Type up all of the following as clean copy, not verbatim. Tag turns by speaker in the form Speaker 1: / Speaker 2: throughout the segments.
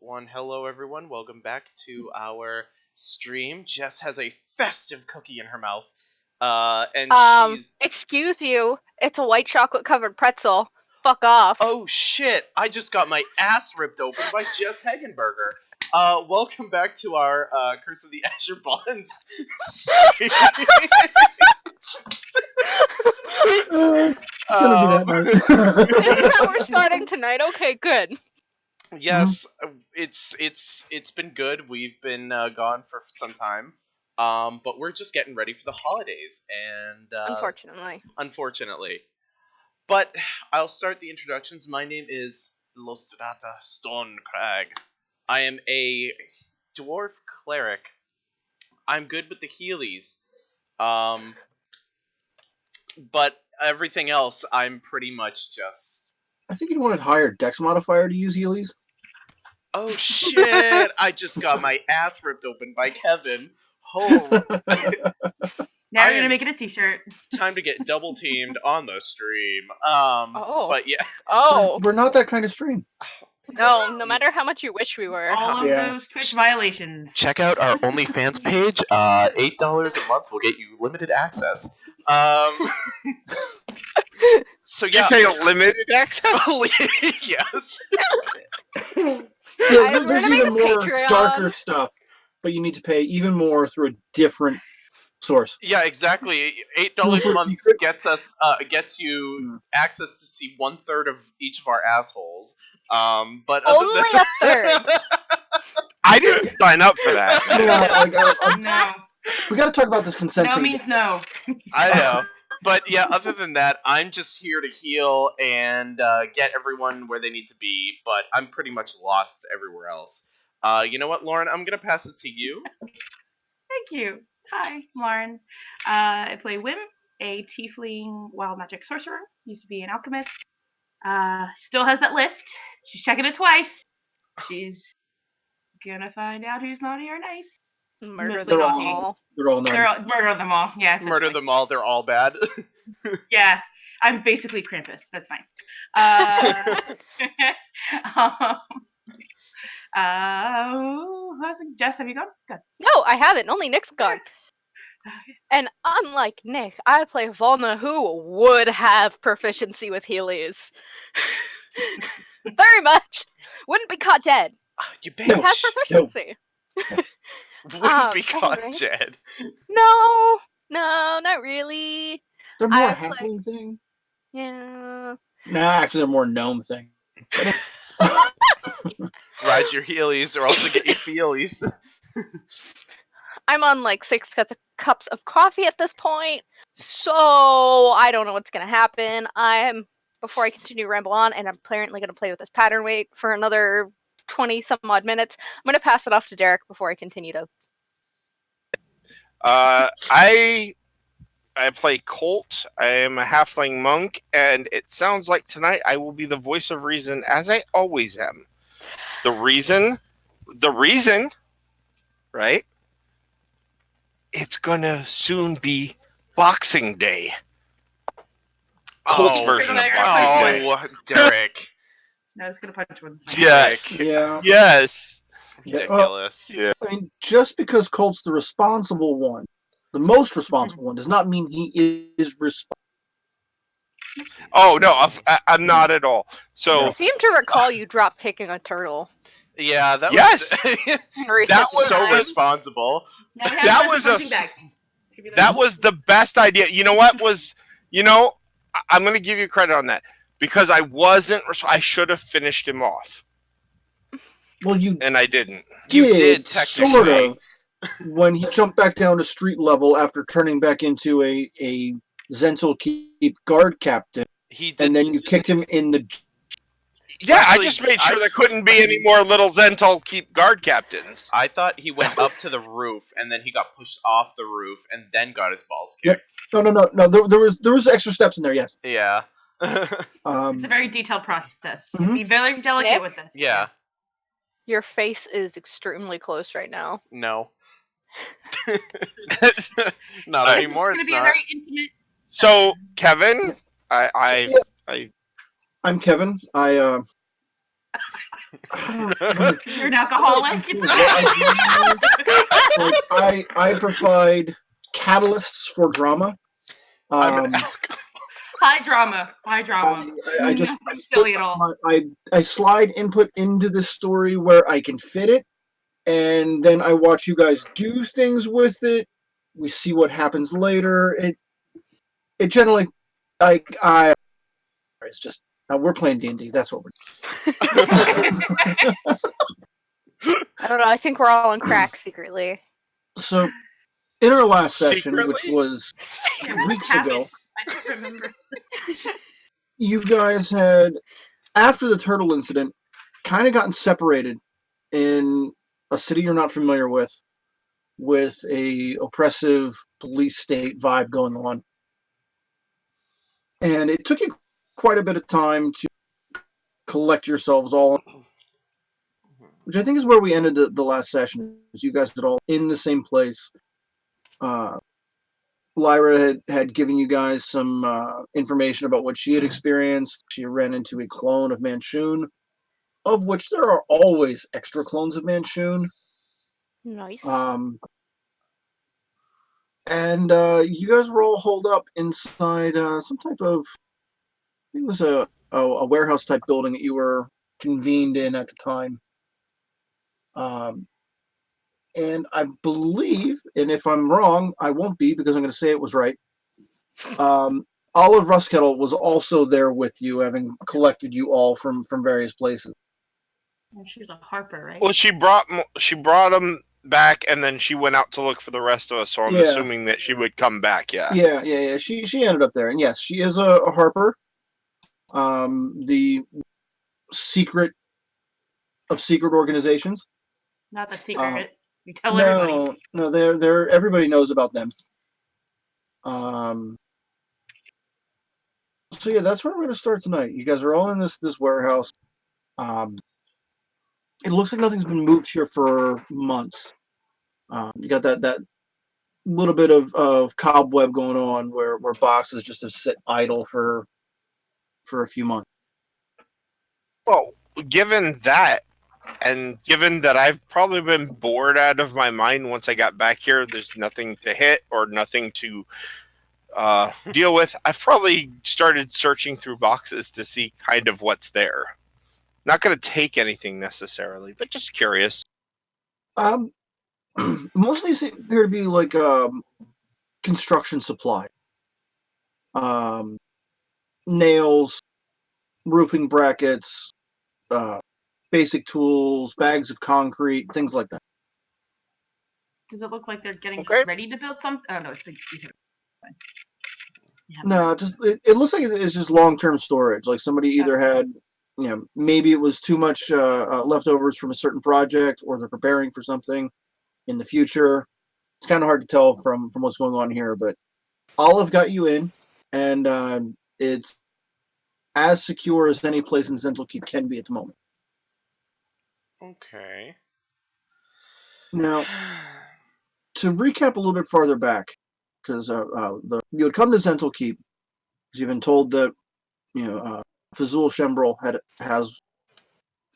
Speaker 1: one. Hello, everyone. Welcome back to our stream. Jess has a festive cookie in her mouth. And she's.
Speaker 2: Excuse you. It's a white chocolate covered pretzel. Fuck off.
Speaker 1: Oh shit! I just got my ass ripped open by Jess Hagenberger. Welcome back to our Curse of the Azure Bonds stream.
Speaker 2: This is how we're starting tonight. Okay, good.
Speaker 1: Yes, it's been good. We've been gone for some time, but we're just getting ready for the holidays, and unfortunately. But I'll start the introductions. My name is Lostrata Stonecrag. I am a dwarf cleric. I'm good with the Heelys, but everything else I'm pretty much just.
Speaker 3: I think you wanted higher dex modifier to use Heelys.
Speaker 1: Oh shit! I just got my ass ripped open by Kevin. Oh.
Speaker 4: Now we're gonna make it a t-shirt.
Speaker 1: Time to get double teamed on the stream. But yeah.
Speaker 2: Oh.
Speaker 3: We're not that kind of stream.
Speaker 2: No matter how much you wish we were.
Speaker 4: All of those Twitch violations.
Speaker 1: Check out our OnlyFans page. $8 a month will get you limited access. So yeah.
Speaker 5: Did you say limited access?
Speaker 1: Yes.
Speaker 3: Yeah, there's even more darker stuff, but you need to pay even more through a different source.
Speaker 1: Yeah, exactly. $8 a month gets you access to see 1/3 of each of our assholes. But
Speaker 2: only a third.
Speaker 5: I didn't sign up for that.
Speaker 4: No.
Speaker 3: We got to talk about this consent thing.
Speaker 4: No means no.
Speaker 1: I know. But yeah, other than that, I'm just here to heal and get everyone where they need to be, but I'm pretty much lost everywhere else. You know what, Lauren? I'm going to pass it to you.
Speaker 4: Thank you. Hi, Lauren. I play Wim, a tiefling wild magic sorcerer. Used to be an alchemist. Still has that list. She's checking it twice. She's gonna find out who's naughty or nice.
Speaker 2: Murder them all.
Speaker 3: They're all naughty.
Speaker 4: Murder them all. Yes.
Speaker 1: Murder them all. They're all bad.
Speaker 4: Yeah, I'm basically Krampus. That's fine. Jess, have you gone? Good.
Speaker 2: No, I haven't. Only Nick's gone. And unlike Nick, I play Volna, who would have proficiency with Heelys. Very much. Wouldn't be caught dead.
Speaker 1: You bitch.
Speaker 2: Has proficiency.
Speaker 1: Wouldn't be caught dead.
Speaker 2: No, not really.
Speaker 3: They're more a halfling thing.
Speaker 2: Yeah.
Speaker 3: Nah, actually, they're more gnome thing.
Speaker 1: Ride your Heelys or also get your feelies.
Speaker 2: I'm on like 6 cups of coffee at this point, so I don't know what's going to happen. Before I continue to ramble on, and I'm apparently going to play with this pattern weight for another 20 some odd minutes, I'm going to pass it off to Derek before I continue to.
Speaker 5: I play Colt. I am a halfling monk, and it sounds like tonight I will be the voice of reason, as I always am. The reason, right? It's gonna soon be Boxing Day. Colt's version of Boxing Day.
Speaker 1: Oh, Derek.
Speaker 4: No, I was gonna punch one.
Speaker 5: Yes.
Speaker 3: Yeah.
Speaker 5: Yes.
Speaker 1: Ridiculous.
Speaker 5: Yeah.
Speaker 3: I mean, just because Colt's the responsible one, the most responsible one, does not mean he is responsible.
Speaker 5: Oh no, I'm not at all. So
Speaker 2: I seem to recall you drop kicking a turtle.
Speaker 1: Yeah, that
Speaker 5: yes,
Speaker 1: that was so responsible.
Speaker 5: That was the best idea. You know what was? I'm going to give you credit on that because I wasn't. I should have finished him off.
Speaker 3: Well,
Speaker 5: and I didn't.
Speaker 1: You did technically.
Speaker 3: Sort of. When he jumped back down to street level after turning back into a Zental Keep guard captain,
Speaker 1: he did,
Speaker 3: and then you kicked him in the.
Speaker 5: Yeah, actually, I just made sure there couldn't be any more little Zental Keep guard captains.
Speaker 1: I thought he went up to the roof and then he got pushed off the roof and then got his balls kicked.
Speaker 3: Yep. No. There was extra steps in there. Yes.
Speaker 1: Yeah.
Speaker 4: It's a very detailed process. Be very delicate with this.
Speaker 1: Yeah.
Speaker 2: Your face is extremely close right now.
Speaker 1: No. Not anymore.
Speaker 4: It's going to be
Speaker 1: not.
Speaker 4: a very intimate.
Speaker 5: So, Kevin, I'm
Speaker 3: Kevin.
Speaker 4: You're an alcoholic.
Speaker 3: I provide catalysts for drama.
Speaker 4: High drama.
Speaker 3: I just
Speaker 4: silly at all.
Speaker 3: I slide input into the story where I can fit it, and then I watch you guys do things with it. We see what happens later. It generally, it's just we're playing D&D. That's what we're doing.
Speaker 2: I don't know. I think we're all on crack secretly.
Speaker 3: So, in our last session, which was weeks ago,
Speaker 4: I don't remember.
Speaker 3: you guys had, after the turtle incident, kind of gotten separated in a city you're not familiar with a oppressive police state vibe going on. And it took you quite a bit of time to collect yourselves all, which I think is where we ended the last session. You guys are all in the same place. Lyra had given you guys some information about what she had experienced. She ran into a clone of Manchun, of which there are always extra clones of Manchun.
Speaker 2: Nice.
Speaker 3: And you guys were all holed up inside some type of, I think it was a warehouse type building that you were convened in at the time. And I believe, and if I'm wrong, I won't be because I'm going to say it was right. Olive Ruskettle was also there with you, having collected you all from various places.
Speaker 4: And she was a Harper, right?
Speaker 5: Well, she brought them back, and then she went out to look for the rest of us. So I'm assuming that she would come back.
Speaker 3: Yeah. She ended up there, and yes, she is a Harper. The secret of secret organizations.
Speaker 4: Not that secret. You tell everybody.
Speaker 3: No, they're everybody knows about them. So yeah, that's where we're going to start tonight. You guys are all in this warehouse. It looks like nothing's been moved here for months. You got that little bit of cobweb going on where boxes just have sit idle for a few months.
Speaker 5: Well, given that, and given that I've probably been bored out of my mind once I got back here, there's nothing to hit or nothing to deal with. I've probably started searching through boxes to see kind of what's there. Not going to take anything necessarily, but just curious.
Speaker 3: Most of these appear to be like construction supply. Nails, roofing brackets, basic tools, bags of concrete, things like that.
Speaker 4: Does it look like they're getting ready to build something? Oh no, it's big.
Speaker 3: No, just it looks like it's just long-term storage. Like somebody either had, maybe it was too much leftovers from a certain project, or they're preparing for something in the future. It's kind of hard to tell from what's going on here, but Olive got you in, and it's as secure as any place in Zental Keep can be at the moment.
Speaker 1: Okay.
Speaker 3: Now, to recap a little bit farther back, because you had come to Zental Keep, because you've been told that Fazul Shembrel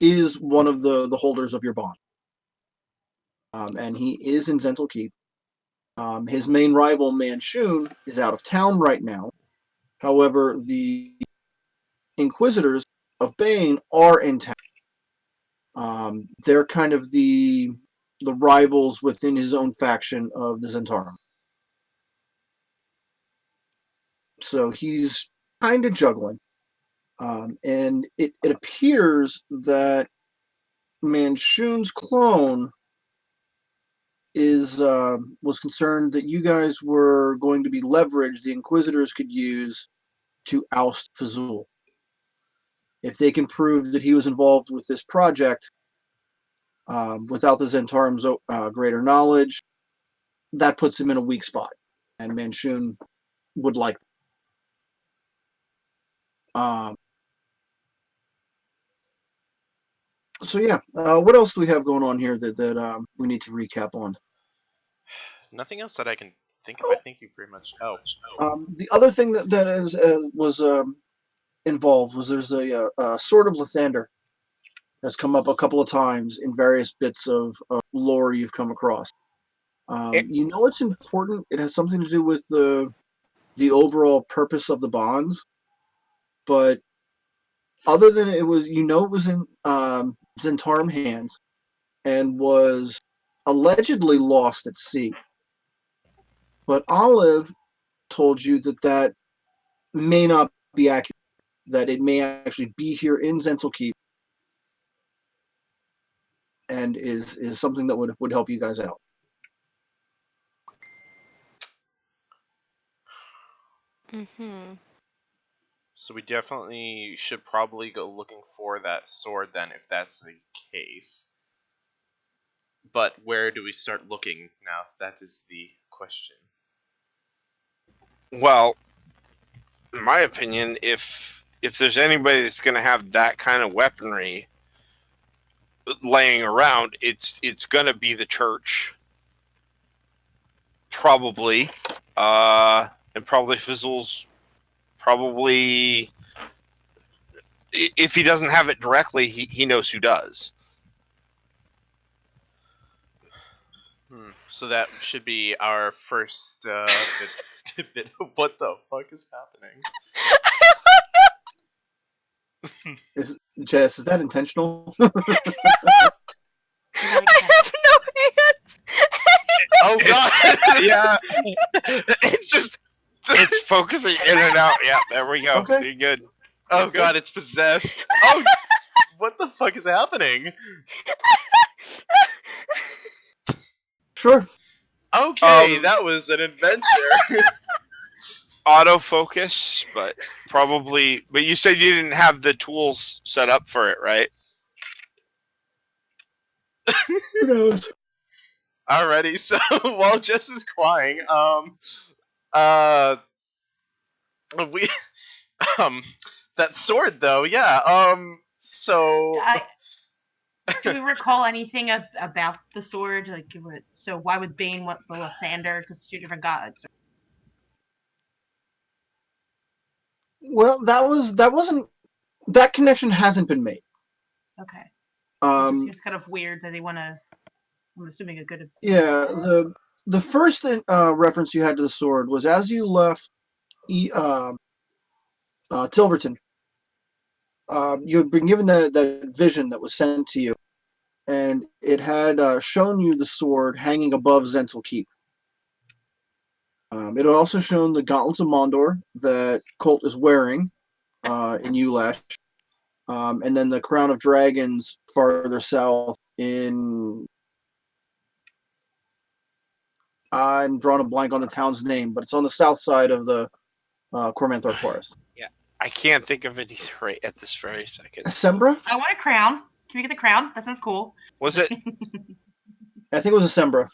Speaker 3: is one of the holders of your bond, and he is in Zental Keep. His main rival, Manchun, is out of town right now. However, the Inquisitors of Bane are in town. They're kind of the rivals within his own faction of the Zentarum. So he's kind of juggling. And it appears that Manchun's clone was concerned that you guys were going to be leverage the Inquisitors could use to oust Fazul. If they can prove that he was involved with this project without the Zentarum's greater knowledge, that puts him in a weak spot, and Manchun would like that. So yeah, what else do we have going on here that we need to recap on?
Speaker 1: Nothing else that I can think of. I think you pretty much.
Speaker 3: The other thing that was involved was there's a Sword of Lathander has come up a couple of times in various bits of lore you've come across. You know it's important. It has something to do with the overall purpose of the bonds, but other than it was, it was in Zentarum hands and was allegedly lost at sea. But Olive told you that may not be accurate, that it may actually be here in Zental Keep and is something that would help you guys out.
Speaker 2: Mm-hmm.
Speaker 1: So we definitely should probably go looking for that sword then, if that's the case. But where do we start looking now? That is the question.
Speaker 5: Well, in my opinion, if there's anybody that's going to have that kind of weaponry laying around, it's going to be the church, probably, and probably Fizzle's. Probably, if he doesn't have it directly, he knows who does.
Speaker 1: So that should be our first bit of what the fuck is happening.
Speaker 3: Jess, is that intentional?
Speaker 2: No! I have no hands!
Speaker 1: Oh god!
Speaker 5: Yeah. It's focusing in and out. Yeah, there we go.
Speaker 3: Okay.
Speaker 5: Pretty good.
Speaker 1: Oh god, it's possessed. Oh, what the fuck is happening?
Speaker 3: Sure.
Speaker 1: Okay, that was an adventure.
Speaker 5: Autofocus, but probably. But you said you didn't have the tools set up for it, right?
Speaker 3: Who knows?
Speaker 1: Alrighty, so while Jess is crying, we, that sword though, yeah, so.
Speaker 4: Do we recall anything about the sword? Like, so why would Bane want the Lathander? Because it's two different gods.
Speaker 3: Well, that connection hasn't been made.
Speaker 4: Okay. It just seems kind of weird that they want to. I'm assuming a good.
Speaker 3: Yeah, the first reference you had to the sword was as you left Tilverton. You had been given that vision that was sent to you, and it had shown you the sword hanging above Zental Keep. It had also shown the gauntlets of Mondor that Colt is wearing in Ulash, and then the crown of dragons farther south in. I'm drawing a blank on the town's name, but it's on the south side of the Cormanthor Forest.
Speaker 5: Yeah, I can't think of it either right at this very second.
Speaker 3: Sembra?
Speaker 4: I want a crown. Can we get the crown? That sounds cool.
Speaker 5: Was it?
Speaker 3: I think it was a Sembra.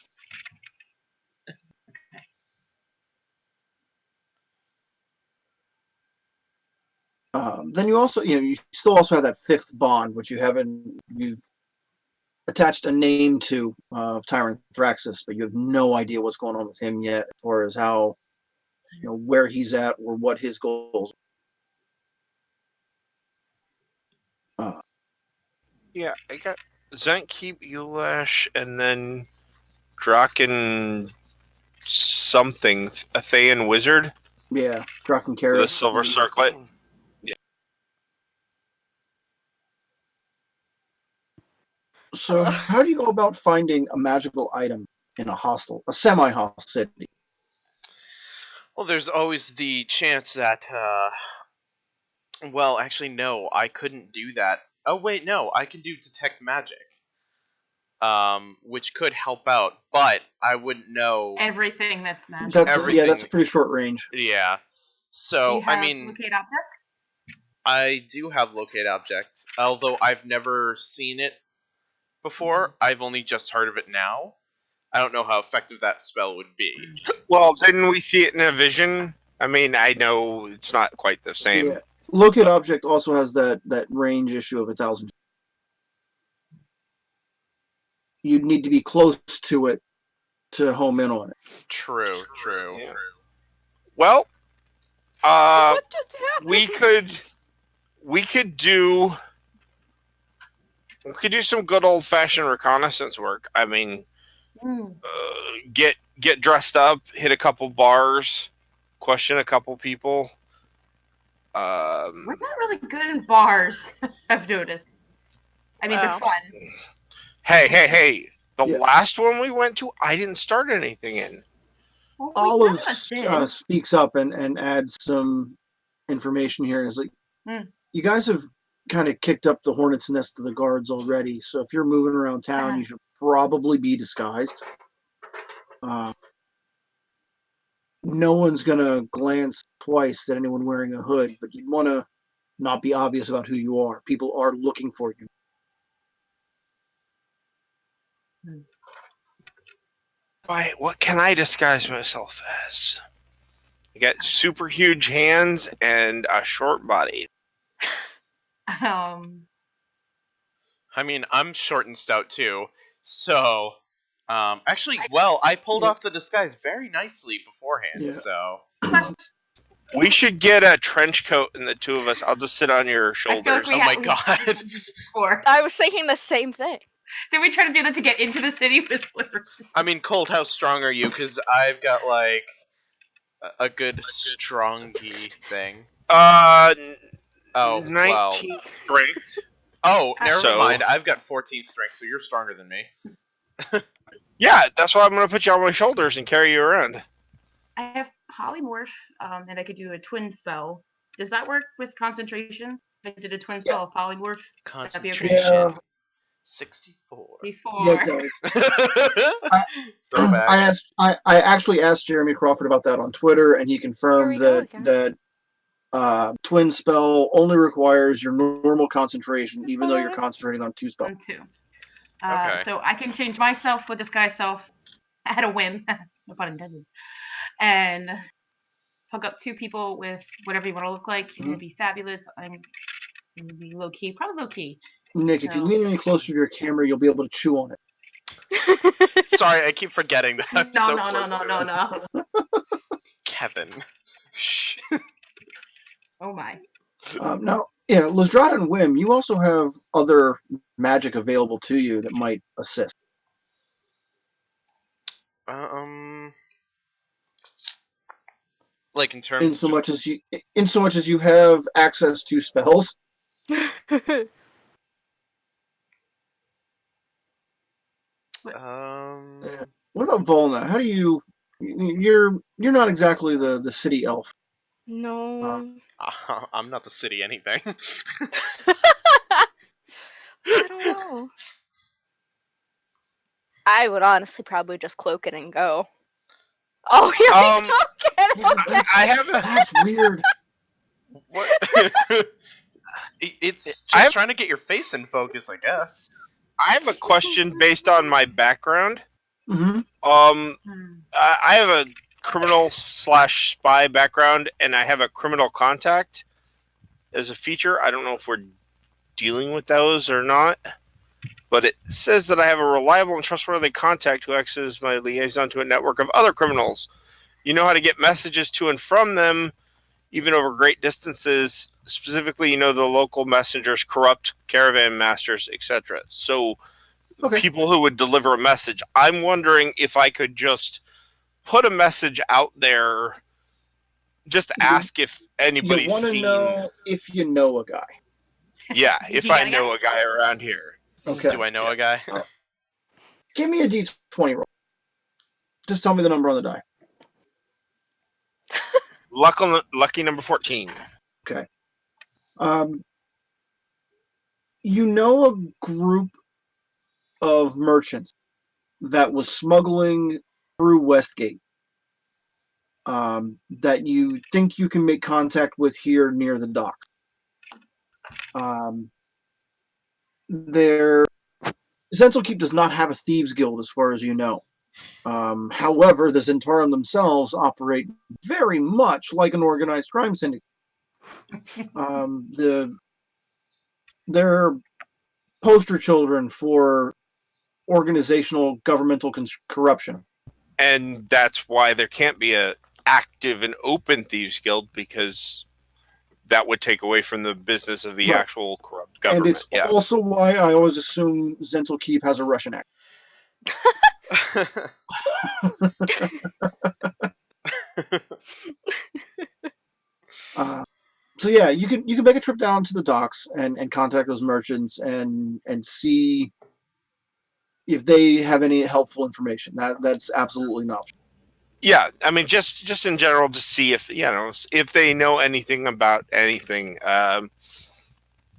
Speaker 3: Then you also, you still also have that fifth bond, which you've attached a name to of Tyrant Thraxus, but you have no idea what's going on with him yet, as far as how, where he's at or what his goals are.
Speaker 5: Yeah, I got Zentkeep, Ulash, and then Draken something, a Thayan wizard.
Speaker 3: Yeah, Draken Carrot.
Speaker 5: The silver circlet. Yeah.
Speaker 3: So, how do you go about finding a magical item in a semi-hostile city?
Speaker 1: Well, there's always the chance that, well, actually, no, I couldn't do that. Oh, wait, no, I can do detect magic. Which could help out, but I wouldn't know
Speaker 4: everything that's magic.
Speaker 3: That's a pretty short range.
Speaker 1: Yeah. So,
Speaker 4: I mean, locate object?
Speaker 1: I do have locate object, although I've never seen it before. Mm-hmm. I've only just heard of it now. I don't know how effective that spell would be.
Speaker 5: Well, didn't we see it in a vision? I mean, I know it's not quite the same.
Speaker 3: Yeah. Locate object also has that range issue of 1,000. You'd need to be close to it to home in on it.
Speaker 1: True.
Speaker 5: Yeah. Well,
Speaker 2: what just happened?
Speaker 5: we could do We could do some good old-fashioned reconnaissance work. I mean, get dressed up, hit a couple bars, question a couple people.
Speaker 4: We're not really good in bars, I've noticed. I mean, they're fun.
Speaker 5: Hey. The last one we went to, I didn't start anything in.
Speaker 4: Well,
Speaker 3: Olive speaks up and adds some information here. Is like, you guys have kind of kicked up the hornet's nest of the guards already, so if you're moving around town, you should probably be disguised. No one's going to glance twice at anyone wearing a hood, but you'd want to not be obvious about who you are. People are looking for you.
Speaker 5: What can I disguise myself as? I got super huge hands and a short body.
Speaker 1: I mean, I'm short and stout too, so actually, I pulled off the disguise very nicely beforehand. So
Speaker 5: we should get a trench coat, and the two of us. I'll just sit on your shoulders.
Speaker 1: Oh my god!
Speaker 2: I was thinking the same thing.
Speaker 4: Did we try to do that to get into the city with slippers?
Speaker 1: I mean, Colt, how strong are you? Because I've got like a good strongy thing.
Speaker 5: 19 strength.
Speaker 1: Oh, never mind. I've got 14 strength, so you're stronger than me.
Speaker 5: Yeah, that's why I'm going to put you on my shoulders and carry you around.
Speaker 4: I have polymorph, and I could do a twin spell. Does that work with concentration? If I did a twin spell of polymorph,
Speaker 1: concentration. 64.
Speaker 3: Yeah, I actually asked Jeremy Crawford about that on Twitter, and he confirmed that twin spell only requires your normal concentration, even though you're concentrating on 2 spells.
Speaker 4: So I can change myself with disguise self at a whim, no pun intended, and hook up 2 people with whatever you want to look like. It'd be fabulous. I'm going to be low key, probably low key.
Speaker 3: Nick, if you lean any closer to your camera, you'll be able to chew on it.
Speaker 1: Sorry, I keep forgetting that.
Speaker 4: No.
Speaker 1: Kevin. Shh.
Speaker 4: Oh my.
Speaker 3: Now, Lizdrad and Wim, you also have other magic available to you that might assist.
Speaker 1: Like in terms
Speaker 3: in so much as you have access to spells. What about Volna? How do you? You're not exactly the city elf.
Speaker 2: No.
Speaker 1: I'm not the city anything.
Speaker 2: I don't know. I would honestly probably just cloak it and go. Oh, here we go again.
Speaker 3: That's weird.
Speaker 1: What? It's just trying to get your face in focus, I guess.
Speaker 5: I have a question based on my background.
Speaker 3: Mm-hmm.
Speaker 5: I have a criminal/spy background, and I have a criminal contact as a feature. I don't know if we're dealing with those or not, but it says that I have a reliable and trustworthy contact who acts as my liaison to a network of other criminals. You know how to get messages to and from them, even over great distances. Specifically, you know the local messengers, corrupt caravan masters, etc. So people who would deliver a message. I'm wondering if I could just put a message out there, just ask if anybody's seen.
Speaker 3: You want to know if you know a guy.
Speaker 5: Yeah, if I know a guy around here.
Speaker 1: Okay. Do I know a guy?
Speaker 3: Give me a D20 roll. Just tell me the number on the die.
Speaker 5: Lucky number 14.
Speaker 3: Okay. You know a group of merchants that was smuggling through Westgate that you think you can make contact with here near the dock. Central Keep does not have a thieves guild as far as you know. However, the Zentarum themselves operate very much like an organized crime syndicate. They're poster children for organizational governmental corruption.
Speaker 5: And that's why there can't be a active and open thieves guild, because that would take away from the business of the actual corrupt government.
Speaker 3: And it's also why I always assume Zental Keep has a Russian accent. So yeah, you can make a trip down to the docks and contact those merchants and see if they have any helpful information. That's absolutely an option.
Speaker 5: Yeah, I mean, just in general, to see if if they know anything about anything.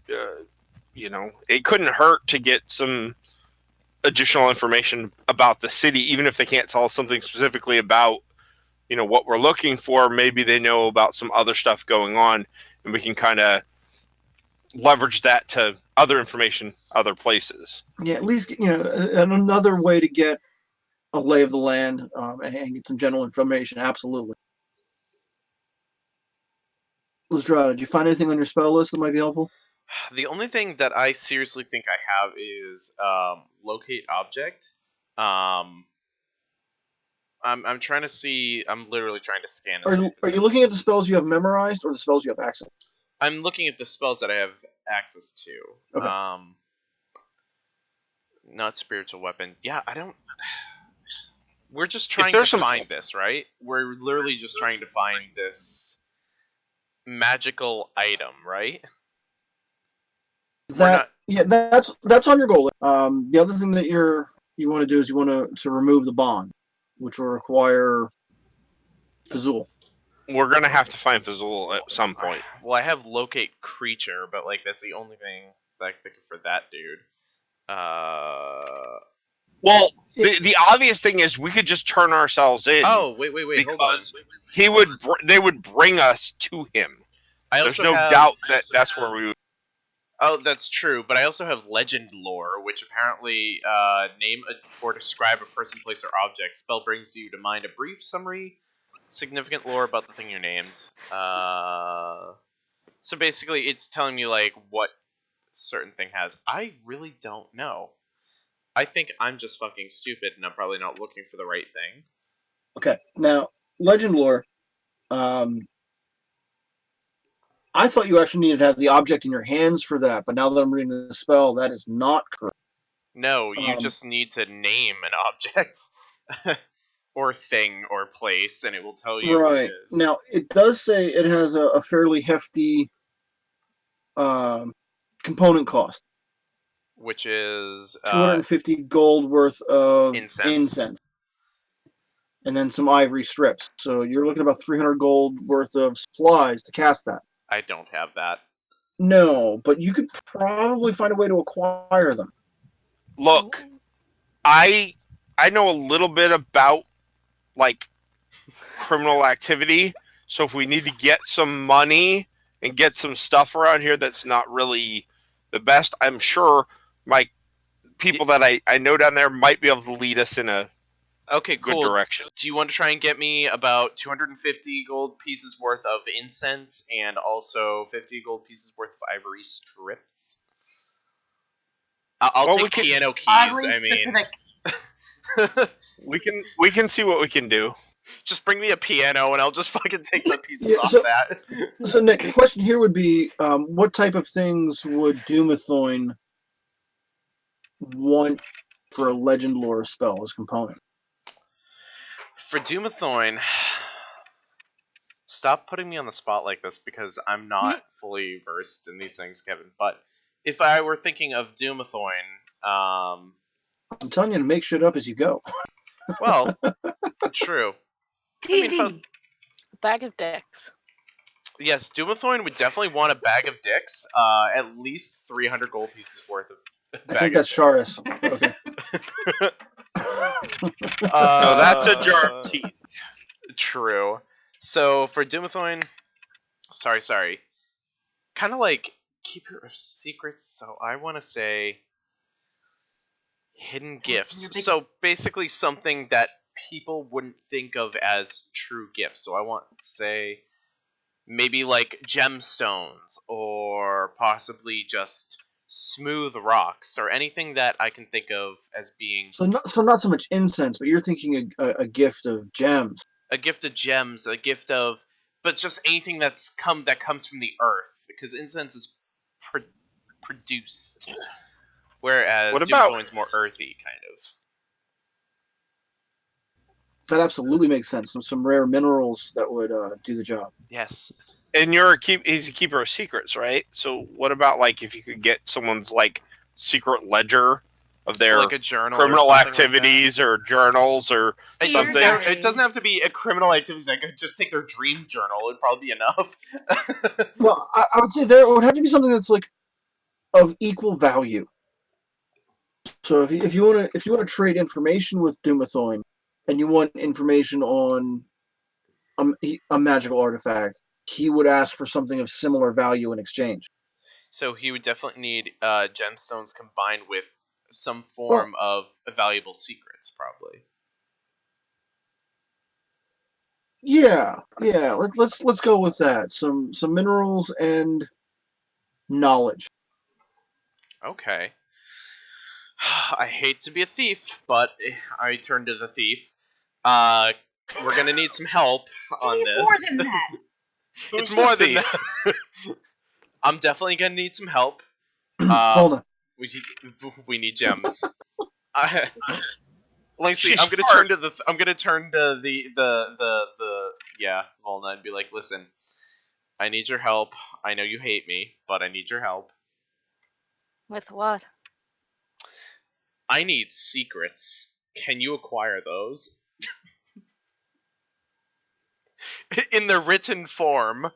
Speaker 5: It couldn't hurt to get some additional information about the city, even if they can't tell us something specifically about what we're looking for. Maybe they know about some other stuff going on, and we can kind of leverage that to other information, other places.
Speaker 3: Yeah, at least another way to get a lay of the land and get some general information. Absolutely. Lestrada, did you find anything on your spell list that might be helpful?
Speaker 1: The only thing that I seriously think I have is locate object. I'm trying to see. I'm literally trying to scan.
Speaker 3: Are you looking at the spells you have memorized or the spells you have access?
Speaker 1: I'm looking at the spells that I have access to.
Speaker 3: Okay.
Speaker 1: Not spiritual weapon. Yeah, I don't. We're just trying to find this, right? We're literally just trying to find this magical item, right?
Speaker 3: That's on your goal. The other thing that you want to do is you want to remove the bond, which will require Fazul.
Speaker 5: We're gonna have to find Fazul at some point.
Speaker 1: Well, I have locate creature, but that's the only thing that I can think of for that dude.
Speaker 5: Well, the obvious thing is we could just turn ourselves in.
Speaker 1: Oh, wait, hold on.
Speaker 5: They would bring us to him. There's no doubt that that's where we would.
Speaker 1: Oh, that's true, but I also have legend lore, which apparently name or describe a person, place, or object. Spell brings you to mind a brief summary, significant lore about the thing you named. So basically, it's telling me what certain thing has. I really don't know. I think I'm just fucking stupid, and I'm probably not looking for the right thing.
Speaker 3: Okay, now legend lore. I thought you actually needed to have the object in your hands for that, but now that I'm reading the spell, that is not correct.
Speaker 1: No, you just need to name an object or thing or place, and it will tell you what it is.
Speaker 3: Now, it does say it has a fairly hefty component cost.
Speaker 1: Which is
Speaker 3: 250 gold worth of incense. And then some ivory strips. So you're looking at about 300 gold worth of supplies to cast that.
Speaker 1: I don't have that.
Speaker 3: No, but you could probably find a way to acquire them.
Speaker 5: Look, I know a little bit about criminal activity, so if we need to get some money and get some stuff around here that's not really the best, I'm sure my people that I know down there might be able to lead us in a good direction.
Speaker 1: Do you want to try and get me about 250 gold pieces worth of incense and also 50 gold pieces worth of ivory strips? I'll take piano keys. I mean,
Speaker 5: we can see what we can do.
Speaker 1: Just bring me a piano and I'll just fucking take the pieces off that.
Speaker 3: So Nick, the question here would be, what type of things would Doomathoin want for a legend lore spell as component?
Speaker 1: For Doomathoin, stop putting me on the spot like this because I'm not fully versed in these things, Kevin. But if I were thinking of Doomathoin,
Speaker 3: I'm telling you to make shit up as you go.
Speaker 1: Well, true.
Speaker 2: A bag of dicks.
Speaker 1: Yes, Doomathoin would definitely want a bag of dicks. At least 300 gold pieces worth of.
Speaker 3: I think that's Charis. Okay.
Speaker 5: No, that's a jar of teeth.
Speaker 1: True. So for Doomathoin, sorry. Kind of keep your secrets. So I want to say hidden gifts. So basically something that people wouldn't think of as true gifts. So I want to say maybe gemstones or possibly just smooth rocks or anything that I can think of as being
Speaker 3: so not so much incense, but you're thinking a gift of gems.
Speaker 1: A gift of gems, a gift of but just anything that comes from the earth, because incense is produced, whereas Doomcoin's more earthy, kind of.
Speaker 3: That absolutely makes sense. Some rare minerals that would do the job.
Speaker 1: Yes.
Speaker 5: And he's a keeper of secrets, right? So what about like if you could get someone's like secret ledger of their
Speaker 1: like a journal
Speaker 5: criminal
Speaker 1: or
Speaker 5: activities or journals or something?
Speaker 1: It doesn't have to be a criminal activities. I could just take their dream journal. It'd probably be enough.
Speaker 3: Well, I would say there would have to be something that's like of equal value. So if you want to trade information with Dumathoin, and you want information on a magical artifact, he would ask for something of similar value in exchange.
Speaker 1: So he would definitely need gemstones combined with some form of valuable secrets, probably.
Speaker 3: Yeah. Let's go with that. Some minerals and knowledge.
Speaker 1: Okay. I hate to be a thief, but I turn to the thief. We're gonna need some help on this.
Speaker 4: It's more than that.
Speaker 1: It's more than that. I'm definitely gonna need some help.
Speaker 3: Hold on.
Speaker 1: We need gems. Lacey, I'm gonna turn to the Volna and be like, listen, I need your help. I know you hate me, but I need your help.
Speaker 2: With what?
Speaker 1: I need secrets. Can you acquire those? In the written form.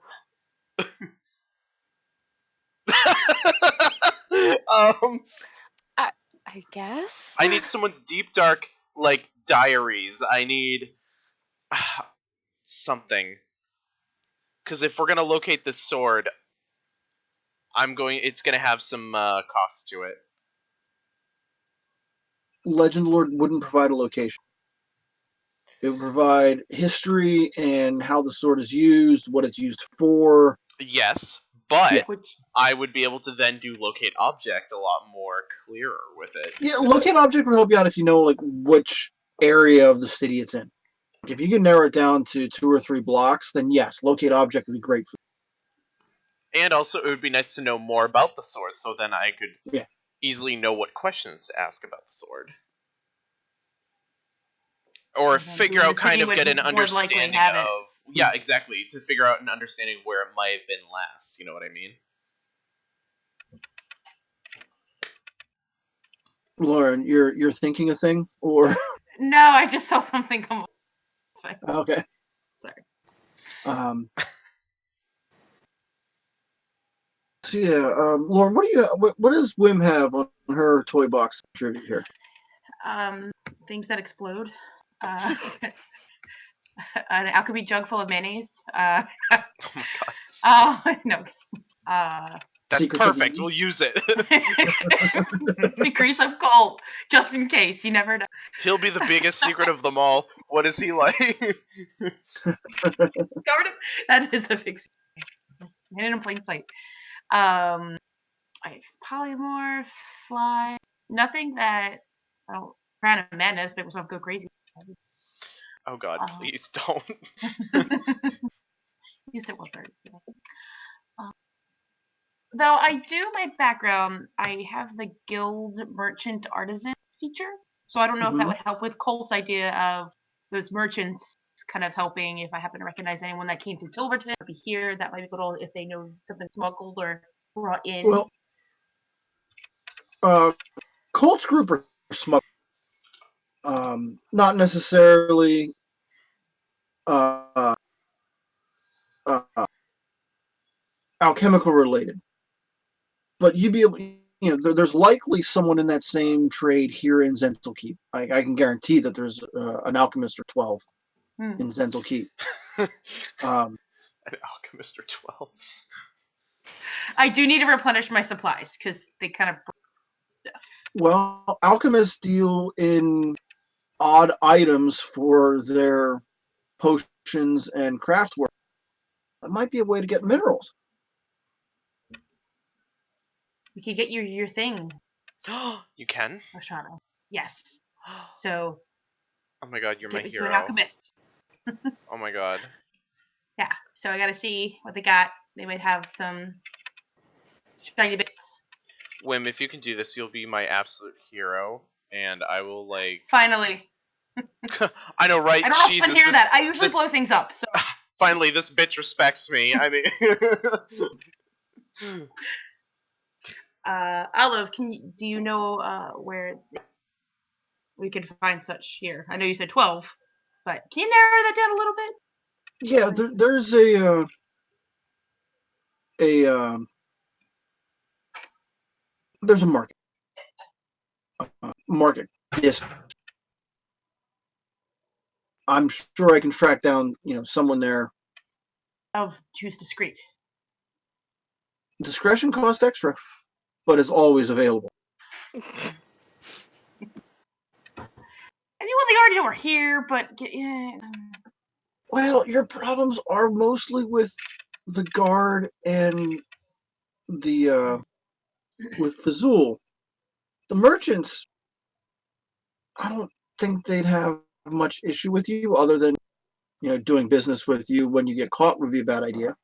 Speaker 2: I guess.
Speaker 1: I need someone's deep dark diaries. I need something. Because if we're gonna locate this sword, it's gonna have some cost to it.
Speaker 3: Legend Lord wouldn't provide a location. It would provide history and how the sword is used, what it's used for.
Speaker 1: Yes, but I would be able to then do locate object a lot more clearer with it.
Speaker 3: Yeah, locate object would help you out if you know which area of the city it's in. If you can narrow it down to 2 or 3 blocks, then yes, locate object would be great for you.
Speaker 1: And also, it would be nice to know more about the sword, so then I could easily know what questions to ask about the sword. Or figure out, get an understanding of... Yeah, exactly. To figure out an understanding of where it might have been last. You know what I mean?
Speaker 3: Lauren, you're thinking a thing, or...
Speaker 4: No, I just saw something come up.
Speaker 3: Okay.
Speaker 4: Sorry.
Speaker 3: So yeah, Lauren, what does Wim have on her toy box tribute here?
Speaker 4: Things that explode. An alchemy jug full of mayonnaise.
Speaker 1: Oh my god.
Speaker 4: No.
Speaker 1: That's perfect. We'll use it.
Speaker 4: Decrease of gold, just in case. You never know.
Speaker 1: He'll be the biggest secret of them all. What is he like?
Speaker 4: That is a big secret. Hidden in plain sight. I have polymorph, fly. Nothing that. Oh, Crown of Madness make myself go crazy.
Speaker 1: Oh god, please don't.
Speaker 4: Used it once already. Though I do my background, I have the guild merchant artisan feature, so I don't know if that would help with Colt's idea of those merchants kind of helping if I happen to recognize anyone that came through Tilverton or be here. That might be good if they know something smuggled or brought in.
Speaker 3: Well, Colt's group are smuggled. Not necessarily alchemical related, but you'd be able, there's likely someone in that same trade here in Zental Keep. I can guarantee that there's an alchemist or 12 in Zental Keep.
Speaker 1: An alchemist or 12.
Speaker 4: I do need to replenish my supplies because they kind of stuff.
Speaker 3: Well, alchemists deal in odd items for their potions and craft work. That might be a way to get minerals.
Speaker 4: We could get your thing.
Speaker 1: You can?
Speaker 4: Oshana. Yes. So.
Speaker 1: Oh my god, you're my hero.
Speaker 4: An alchemist.
Speaker 1: Oh my god.
Speaker 4: Yeah. So I gotta see what they got. They might have some shiny bits.
Speaker 1: Wim, if you can do this, you'll be my absolute hero, and I will
Speaker 4: Finally.
Speaker 1: I know, right?
Speaker 4: I don't often
Speaker 1: Jesus,
Speaker 4: hear that. I usually
Speaker 1: this...
Speaker 4: blow things up. So
Speaker 1: Finally, this bitch respects me. I mean,
Speaker 4: Olive, do you know where we could find such here? I know you said 12, but can you narrow that down a little bit?
Speaker 3: Yeah, there's there's a market. Market. Yes. I'm sure I can track down, someone there.
Speaker 4: Of who's discreet.
Speaker 3: Discretion costs extra, but is always available.
Speaker 4: Anyone they already know are here, but yeah.
Speaker 3: Well, your problems are mostly with the guard and the with Fazul. The merchants, I don't think they'd have much issue with you, other than doing business with you when you get caught would be a bad idea.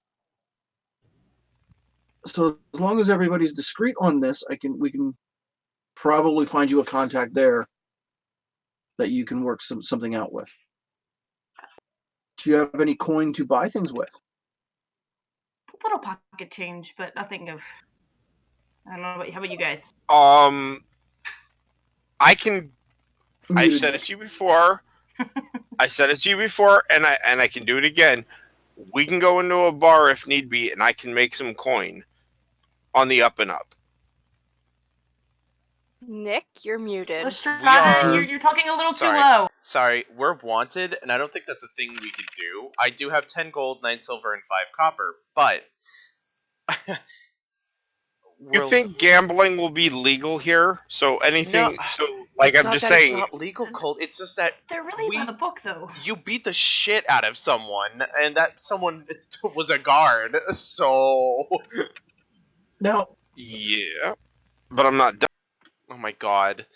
Speaker 3: So as long as everybody's discreet on this, we can probably find you a contact there that you can work something out with. Do you have any coin to buy things with?
Speaker 4: A little pocket change, but nothing of. I don't know. How about you guys?
Speaker 5: I can. I said it to you before. I said it to you before, and I can do it again. We can go into a bar if need be, and I can make some coin on the up and up.
Speaker 2: Nick, you're muted.
Speaker 4: You're talking a little too low.
Speaker 1: Sorry, we're wanted, and I don't think that's a thing we could do. I do have 10 gold, 9 silver, and 5 copper, but...
Speaker 5: You think gambling will be legal here? So anything...
Speaker 1: No,
Speaker 5: I'm just saying...
Speaker 1: It's not legal, Colt. It's just that...
Speaker 4: They're really by the book, though.
Speaker 1: You beat the shit out of someone, and that someone was a guard, so...
Speaker 3: Now...
Speaker 5: Yeah, but I'm not done.
Speaker 1: Oh my god.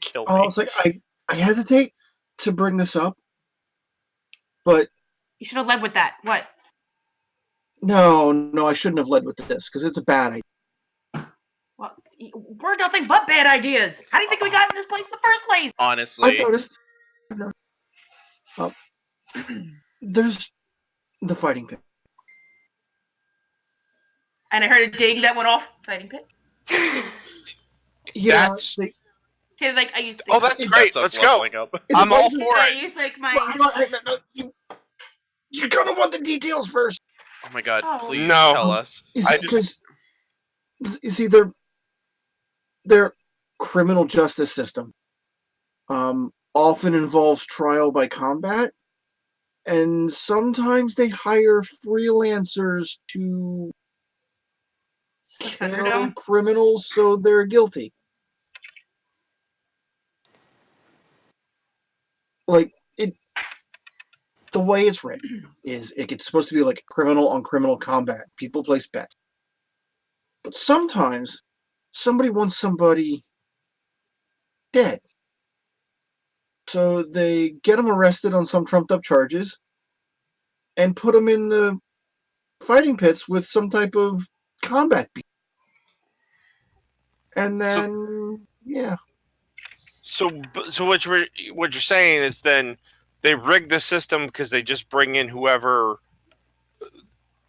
Speaker 1: Kill me.
Speaker 3: I was like, I hesitate to bring this up, but...
Speaker 4: You should have led with that. What?
Speaker 3: No, I shouldn't have led with this, because it's a bad idea.
Speaker 4: Well, we're nothing but bad ideas. How do you think we got in this place in the first place?
Speaker 1: Honestly.
Speaker 3: I've noticed. There's the fighting pit.
Speaker 4: And I heard a ding that went off. Fighting pit?
Speaker 3: Yeah.
Speaker 5: That's...
Speaker 4: I used to...
Speaker 5: Oh, that's great. Let's go. I'm all for it.
Speaker 4: I used my...
Speaker 3: You're going to want the details first.
Speaker 1: Oh my god, please
Speaker 5: no.
Speaker 1: Tell us.
Speaker 3: You see, their criminal justice system often involves trial by combat, and sometimes they hire freelancers to kill criminals so they're guilty. The way it's written is it's supposed to be like criminal on criminal combat. People place bets. But sometimes somebody wants somebody dead. So they get them arrested on some trumped up charges and put them in the fighting pits with some type of combat beat. And then, yeah.
Speaker 5: So what you're saying is then they rig the system because they just bring in whoever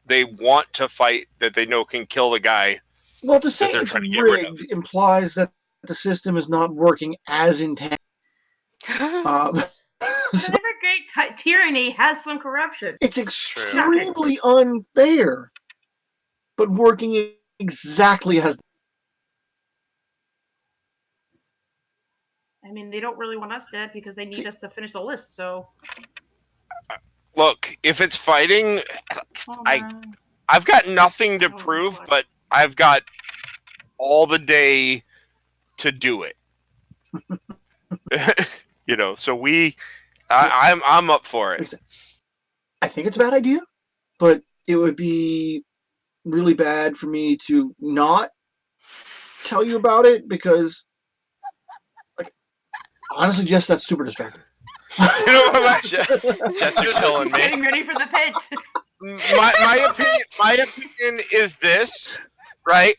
Speaker 5: they want to fight that they know can kill the guy.
Speaker 3: Well, to say it's rigged implies that the system is not working as intended.
Speaker 4: Whatever great tyranny has some corruption.
Speaker 3: It's extremely unfair, but working exactly as...
Speaker 4: I mean, they don't really want us dead because they need us to finish the list, so...
Speaker 5: Look, if it's fighting, I've got nothing to prove, but I've got all the day to do it. So I'm up for it.
Speaker 3: I think it's a bad idea, but it would be really bad for me to not tell you about it because... Honestly, Jess, that's super distracting.
Speaker 1: Jess, you're killing me.
Speaker 4: Getting ready for the pit.
Speaker 5: my opinion is this, right?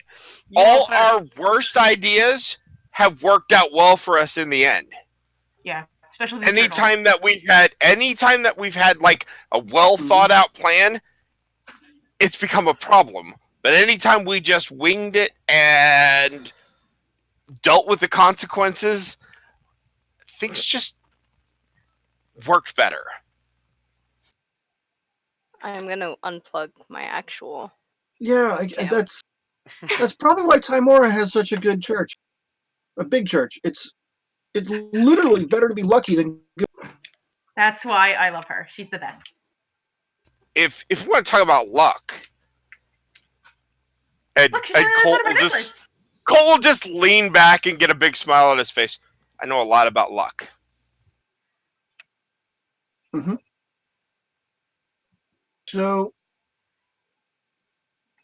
Speaker 4: You
Speaker 5: All
Speaker 4: go first.
Speaker 5: our worst ideas have worked out well for us in the end.
Speaker 4: Yeah, especially these
Speaker 5: Anytime that we've had like a well thought out plan, it's become a problem. But anytime we just winged it and dealt with the consequences, things just worked better.
Speaker 2: I'm gonna unplug my actual.
Speaker 3: Yeah,
Speaker 2: Cam.
Speaker 3: that's probably why Timora has such a good church, a big church. It's literally better to be lucky than good.
Speaker 4: That's why I love her. She's the best.
Speaker 5: If we want to talk about luck, and Colt will just lean back and get a big smile on his face. I know a lot about luck.
Speaker 3: Mm-hmm. So,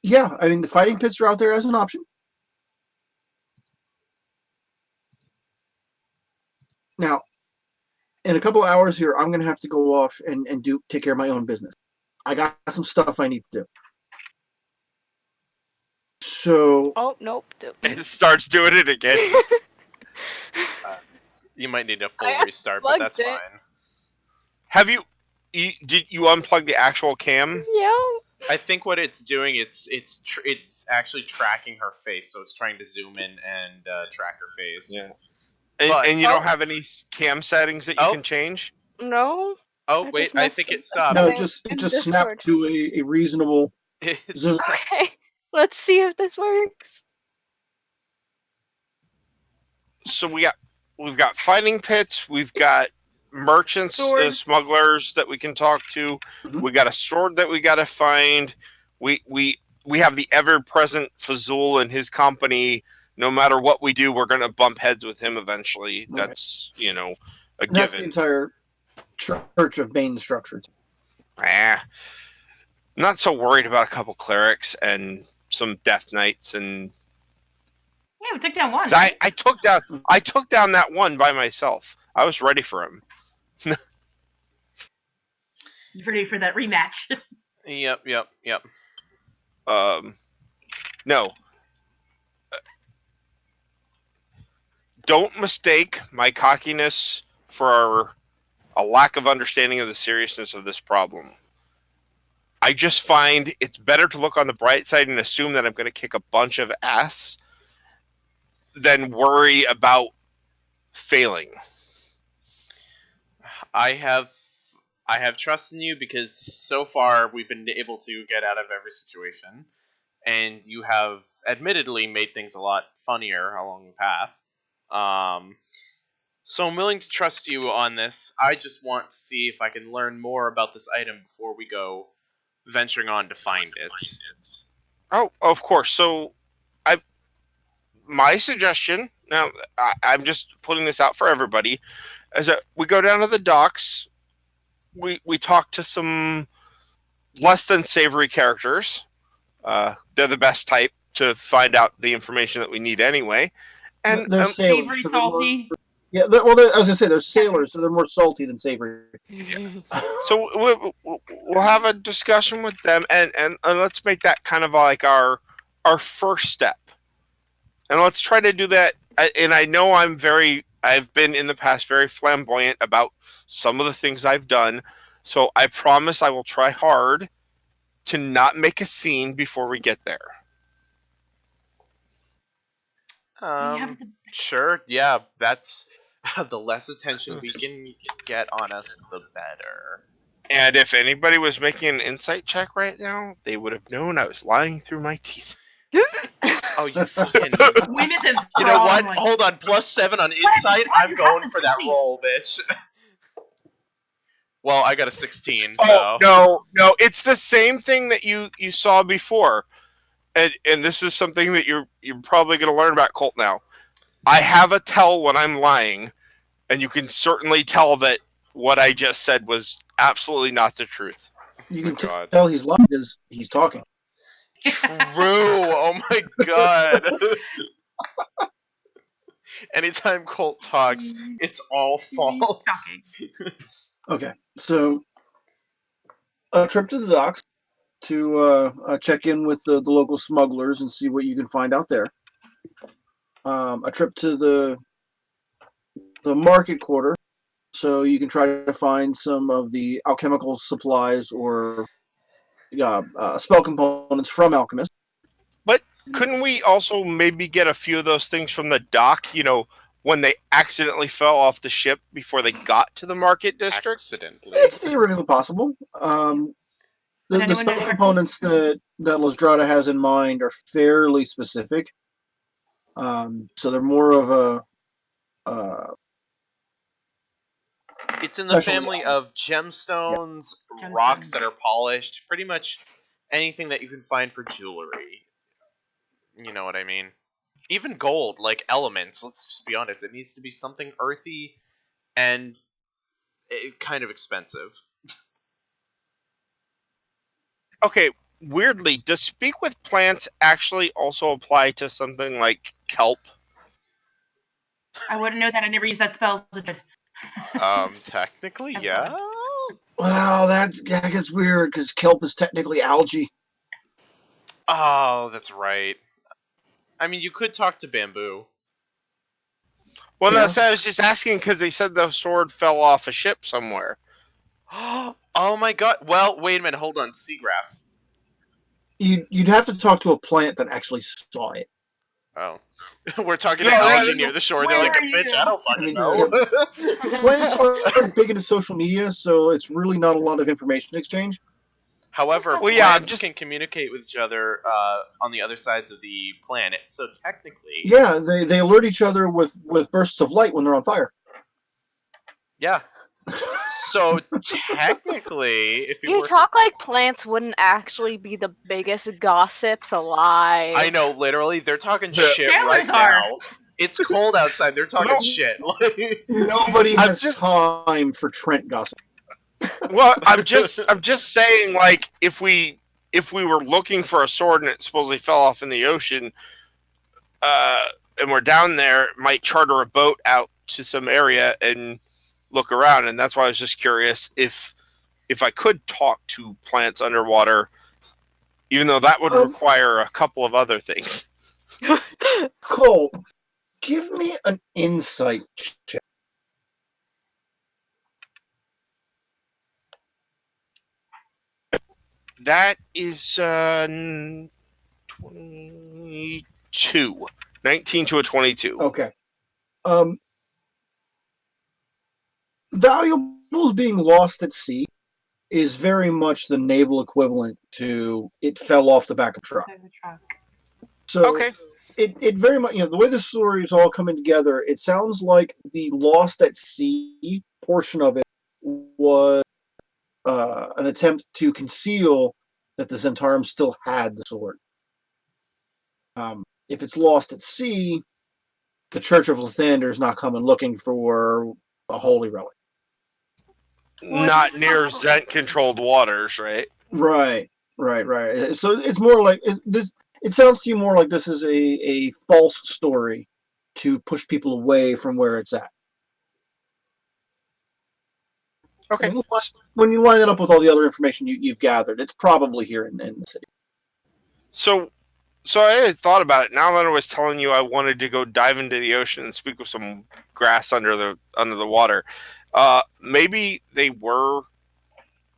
Speaker 3: yeah, I mean, the fighting pits are out there as an option. Now, in a couple of hours here, I'm going to have to go off and take care of my own business. I got some stuff I need to do. So...
Speaker 2: Oh, nope.
Speaker 5: It starts doing it again.
Speaker 1: You might need a full restart, but that's fine.
Speaker 5: Have you did you unplug the actual cam?
Speaker 2: Yeah.
Speaker 1: I think what it's doing, it's actually tracking her face, so it's trying to zoom in and track her face.
Speaker 5: Yeah. And you don't have any cam settings that you can change?
Speaker 2: No.
Speaker 1: Oh wait, I think it stopped.
Speaker 3: No, it just snapped to a reasonable zoom.
Speaker 2: Okay, let's see if this works.
Speaker 5: So we've got fighting pits, we've got merchants, smugglers that we can talk to. Mm-hmm. We got a sword that we got to find. We have the ever-present Fazul and his company. No matter what we do, we're going to bump heads with him eventually. Right. That's, a given.
Speaker 3: That's the entire church of main structure.
Speaker 5: Not so worried about a couple clerics and some death knights and...
Speaker 4: Yeah, we took down one.
Speaker 5: Right? I took down that one by myself. I was ready for him.
Speaker 4: You ready for that rematch?
Speaker 1: Yep.
Speaker 5: No. Don't mistake my cockiness for a lack of understanding of the seriousness of this problem. I just find it's better to look on the bright side and assume that I'm going to kick a bunch of ass than worry about failing.
Speaker 1: I have trust in you because so far we've been able to get out of every situation, and you have admittedly made things a lot funnier along the path. So I'm willing to trust you on this. I just want to see if I can learn more about this item before we go venturing on to find it.
Speaker 5: Oh, of course. So my suggestion, now I'm just putting this out for everybody, is that we go down to the docks, we talk to some less than savory characters. They're the best type to find out the information that we need anyway. And
Speaker 3: they're
Speaker 4: savory, salty.
Speaker 3: I was going to say they're sailors, so they're more salty than savory.
Speaker 5: So we'll have a discussion with them, and let's make that kind of like our first step. And let's try to do that. And I know I've been in the past very flamboyant about some of the things I've done. So I promise I will try hard to not make a scene before we get there.
Speaker 1: Sure. Yeah, that's the less attention we can get on us, the better.
Speaker 5: And if anybody was making an insight check right now, they would have known I was lying through my teeth.
Speaker 1: Oh, you fucking...
Speaker 4: You
Speaker 1: know what? Hold on. +7 on insight. I'm going for that roll, bitch. Well, I got a 16, so...
Speaker 5: Oh, no. It's the same thing that you saw before. And this is something that you're probably going to learn about Colt now. I have a tell when I'm lying, and you can certainly tell that what I just said was absolutely not the truth.
Speaker 3: You can tell he's lying because he's talking.
Speaker 1: True. Oh my god. Anytime Colt talks, it's all false.
Speaker 3: Okay, so a trip to the docks. to check in with the local smugglers and see what you can find out there. A trip to the market quarter, so you can try to find some of the alchemical supplies or spell components from alchemists.
Speaker 5: But couldn't we also maybe get a few of those things from the dock? When they accidentally fell off the ship before they got to the market district?
Speaker 1: Accidentally.
Speaker 3: It's theoretically possible. The spell components that Losdrada has in mind are fairly specific. So they're more of a
Speaker 1: it's in the family of gemstones, rocks that are polished, pretty much anything that you can find for jewelry. You know what I mean? Even gold, like elements, let's just be honest, it needs to be something earthy and kind of expensive.
Speaker 5: Okay, weirdly, does speak with plants actually also apply to something like kelp?
Speaker 4: I wouldn't know that. I never used that spell.
Speaker 1: Technically, yeah.
Speaker 3: Well, that gets weird because kelp is technically algae.
Speaker 1: Oh, that's right. I mean, you could talk to bamboo.
Speaker 5: Well, no, so I was just asking because they said the sword fell off a ship somewhere.
Speaker 1: Oh my god. Well, wait a minute. Hold on. Seagrass.
Speaker 3: You'd have to talk to a plant that actually saw it.
Speaker 1: Oh. We're talking to algae near the shore. They're like, bitch, I don't fucking know.
Speaker 3: Plants aren't big into social media, so it's really not a lot of information exchange.
Speaker 1: However, plants can communicate with each other on the other sides of the planet, so technically...
Speaker 3: Yeah, they alert each other with bursts of light when they're on fire.
Speaker 1: Yeah. So technically, if
Speaker 2: you talk like plants wouldn't actually be the biggest gossips alive.
Speaker 1: I know, literally, they're talking shit right now. It's cold outside. They're talking shit.
Speaker 3: Nobody has time for Trent gossip.
Speaker 5: Well, I'm just saying, like, if we were looking for a sword and it supposedly fell off in the ocean, and we're down there, might charter a boat out to some area and look around. And that's why I was just curious if I could talk to plants underwater, even though that would require a couple of other things.
Speaker 3: Cole, give me an insight check.
Speaker 5: That is 22. 19 to a 22.
Speaker 3: Okay. Valuables being lost at sea is very much the naval equivalent to it fell off the back of a truck. So
Speaker 5: okay.
Speaker 3: It very much, the way the story is all coming together, it sounds like the lost at sea portion of it was an attempt to conceal that the Zentarum still had the sword. If it's lost at sea, the Church of Lathander is not coming looking for a holy relic.
Speaker 5: Not near Zent-controlled waters, right?
Speaker 3: Right. So it's more like this. It sounds to you more like this is a false story to push people away from where it's at.
Speaker 5: Okay.
Speaker 3: When you line it up with all the other information you've gathered, it's probably here in the city.
Speaker 5: So I had thought about it. Now that I was telling you I wanted to go dive into the ocean and speak with some grass under the water, maybe they were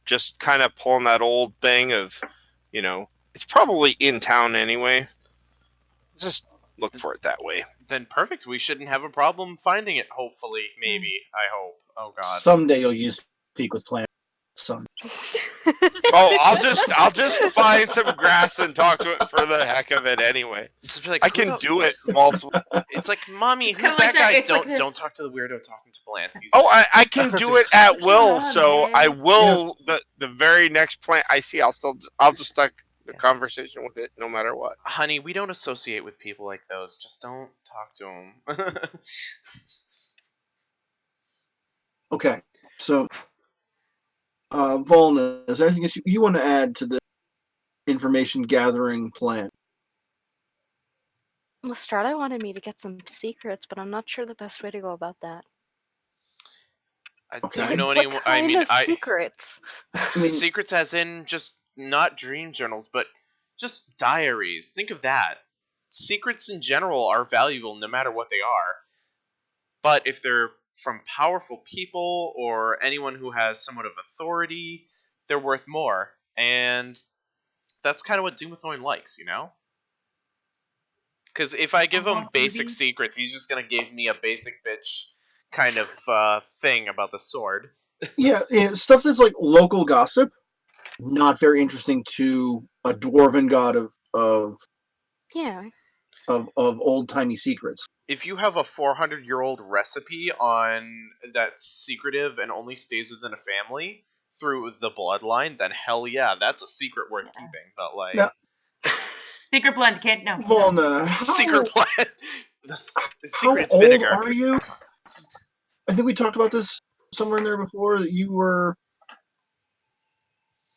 Speaker 5: just kind of pulling that old thing of, it's probably in town anyway. Just look for it that way.
Speaker 1: Then perfect. We shouldn't have a problem finding it, hopefully. Maybe. I hope. Oh, God.
Speaker 3: Someday you'll use speak with plants.
Speaker 5: I'll just find some grass and talk to it for the heck of it anyway.
Speaker 1: Just be like,
Speaker 5: I can do it multiple.
Speaker 1: It's like, Mommy, who's that guy? Don't talk to the weirdo talking to plants.
Speaker 5: I can do it at will. So I will. The very next plant I see, I'll just start the conversation with it, no matter what.
Speaker 1: Honey, we don't associate with people like those. Just don't talk to them.
Speaker 3: Okay, so. Volna, is there anything you want to add to the information gathering plan?
Speaker 2: Lestrada wanted me to get some secrets, but I'm not sure the best way to go about that.
Speaker 1: Do you know
Speaker 2: What
Speaker 1: anyone?
Speaker 2: kind of secrets?
Speaker 1: Secrets as in just not dream journals, but just diaries. Think of that. Secrets in general are valuable no matter what they are. But if they're from powerful people or anyone who has somewhat of authority, they're worth more. And that's kind of what Doomthorn likes, you know? Because if I give him basic secrets, he's just going to give me a basic bitch kind of thing about the sword.
Speaker 3: Yeah, stuff that's like local gossip, not very interesting to a dwarven god of old timey secrets.
Speaker 1: If you have a 400-year-old recipe on that's secretive and only stays within a family through the bloodline, then hell yeah, that's a secret worth keeping. But like,
Speaker 3: now,
Speaker 4: secret blend can't know.
Speaker 3: Volna,
Speaker 1: secret blend. The secret's
Speaker 3: how
Speaker 1: vinegar.
Speaker 3: old are you? I think we talked about this somewhere in there before. That you were.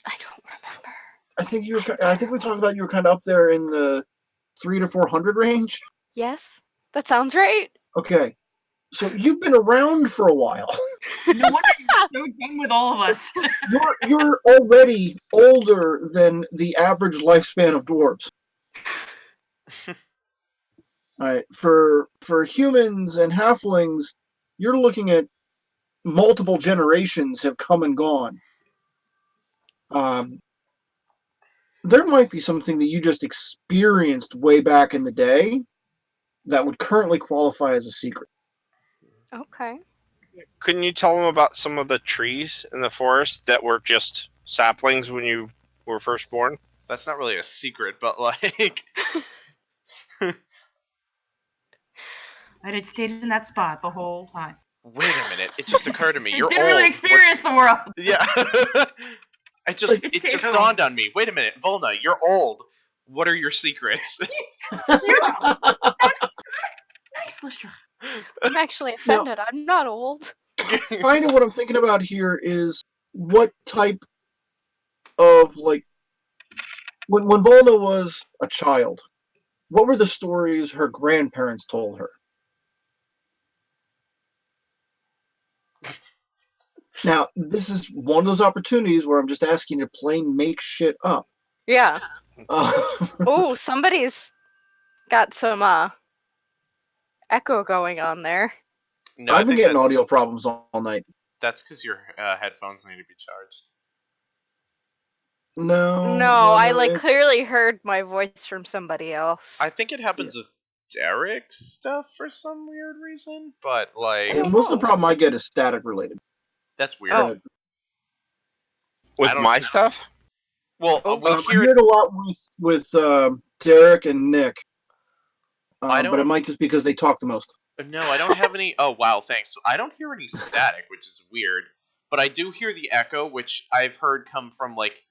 Speaker 2: I don't remember.
Speaker 3: I think we talked about you were kind of up there in the 300 to 400 range.
Speaker 2: Yes, that sounds right.
Speaker 3: Okay, so you've been around for a while.
Speaker 4: No wonder you're so done with all of us.
Speaker 3: You're already older than the average lifespan of dwarves. All right, for humans and halflings, you're looking at multiple generations have come and gone. There might be something that you just experienced way back in the day that would currently qualify as a secret.
Speaker 2: Okay.
Speaker 5: Couldn't you tell them about some of the trees in the forest that were just saplings when you were first born?
Speaker 1: That's not really a secret, but like...
Speaker 4: I had stayed in that spot the whole time.
Speaker 1: Wait a minute, it just occurred to me. You're
Speaker 4: didn't
Speaker 1: old.
Speaker 4: really experience the world.
Speaker 1: Yeah. It just dawned on me. Wait a minute, Volna, you're old. What are your secrets?
Speaker 4: Nice, Lustra.
Speaker 2: I'm actually offended. No. I'm not old.
Speaker 3: Kind of what I'm thinking about here is what type of, like, when Volna was a child, what were the stories her grandparents told her? Now, this is one of those opportunities where I'm just asking you to plain make shit up.
Speaker 2: Yeah. Oh, somebody's got some echo going on there.
Speaker 1: No,
Speaker 3: I've been getting audio problems all night.
Speaker 1: That's because your headphones need to be charged.
Speaker 2: No, I clearly heard my voice from somebody else.
Speaker 1: I think it happens with Derek's stuff for some weird reason, but like...
Speaker 3: most of the problem I get is static related.
Speaker 1: That's weird.
Speaker 5: With my stuff?
Speaker 1: Well, we hear
Speaker 3: it a lot with Derek and Nick. But it might just because they talk the most.
Speaker 1: No, I don't have any... Oh, wow, thanks. I don't hear any static, which is weird. But I do hear the echo, which I've heard come from, like